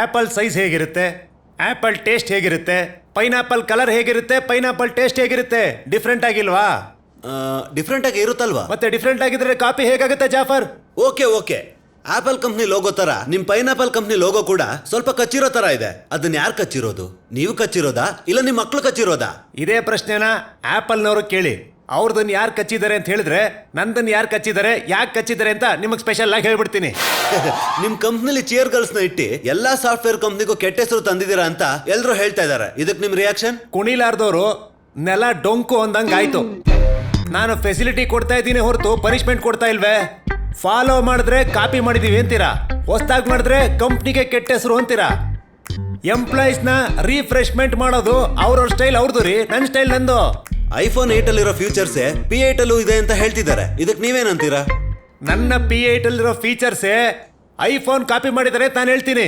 Apple size ಹೇಗಿರುತ್ತೆ, apple taste ಹೇಗಿರುತ್ತೆ, pineapple colour ಹೇಗಿರುತ್ತೆ, ಪೈನಾಪಲ್ ಟೇಸ್ಟ್ ಹೇಗಿರುತ್ತೆ, ಡಿಫ್ರೆಂಟ್ ಆಗಿಲ್ವಾ? ಡಿಫ್ರೆಂಟ್ ಆಗಿ ಇರುತ್ತಲ್ವಾ? ಮತ್ತೆ ಡಿಫ್ರೆಂಟ್ ಆಗಿದ್ರೆ ಕಾಪಿ ಹೇಗಾಗುತ್ತೆ Jafar? Okay apple company logo ತರ ನಿಮ್ ಪೈನಾಪಲ್ ಕಂಪ್ನಿ ಲೋಗೋ ಕೂಡ ಸ್ವಲ್ಪ ಕಚ್ಚಿರೋ ತರ ಇದೆ. ಅದನ್ನ ಯಾರು ಕಚ್ಚಿರೋದು? ನೀವು ಕಚ್ಚಿರೋದಾ ಇಲ್ಲ ನಿಮ್ ಮಕ್ಳು ಕಚ್ಚಿರೋದಾ? ಇದೇ ಪ್ರಶ್ನೆನ ಆಪಲ್ನವರು ಕೇಳಿ. ಅವ್ರದನ್ನ ಯಾರು ಕಚ್ಚಿದ್ದಾರೆ ಅಂತ ಹೇಳಿದ್ರೆ ನಂದನ್ನ ಯಾರು ಕಚ್ಚಿದ್ದಾರೆ, ಯಾಕೆ ಕಚ್ಚಿದ್ದಾರೆ ಅಂತ ನಿಮಗೆ ಸ್ಪೆಷಲ್ ಆಗಿ ಹೇಳ್ಬಿಡ್ತೀನಿ. ನಿಮ್ ಕಂಪ್ನಿಲಿ ಚೇರ್ ಗರ್ಲ್ಸ್ ನ ಇಟ್ಟು ಎಲ್ಲಾ ಸಾಫ್ಟ್ವೇರ್ ಕಂಪ್ನಿಗೂ ಕೆಟ್ಟ ಹೆಸರು ತಂದಿದ್ದೀರಾ ಅಂತ ಎಲ್ರು ಹೇಳ್ತಾ ಇದಾರೆ. ಇದಕ್ ನಿಮ್ ರಿಯಾಕ್ಷನ್? ಕುಣಿಲಾರ್ದವರು ನೆಲ ಡೊಂಕು ಅಂದಂಗ ಆಯ್ತು. ನಾನು ಫೆಸಿಲಿಟಿ ಕೊಡ್ತಾ ಇದ್ದೀನಿ ಹೊರತು ಪನಿಷ್ಮೆಂಟ್ ಕೊಡ್ತಾ ಇಲ್ವೇ? ಫಾಲೋ ಮಾಡಿದ್ರೆ ಕಾಪಿ ಮಾಡಿದೀವಿ ಅಂತೀರಾ, ಹೊಸ್ದಾಗಿ ಮಾಡಿದ್ರೆ ಕಂಪ್ನಿಗೆ ಕೆಟ್ಟ ಹೆಸರು ಅಂತೀರಾ. ಎಂಪ್ಲಾಯೀಸ್ ನ ರೀಫ್ರೆಶ್ಮೆಂಟ್ ಮಾಡೋದು ಅವ್ರವ್ರ ಸ್ಟೈಲ್ ಅವ್ರದ್ದು ರೀ, ನನ್ನ ಸ್ಟೈಲ್ ನಂದು. ಐಫೋನ್ 8 ಅಲ್ಲಿರೋ ಫ್ಯೂಚರ್ಸೇ P8 ಅಲ್ಲೂ ಇದೆ ಅಂತ ಹೇಳ್ತಿದ್ದಾರೆ. ಇದಕ್ ನೀವೇನಂತೀರಾ? ನನ್ನ P8 ಅಲ್ಲಿರೋ ಫೀಚರ್ಸೇ ಐಫೋನ್ ಕಾಪಿ ಮಾಡಿದರೆ ನಾನು ಹೇಳ್ತೀನಿ.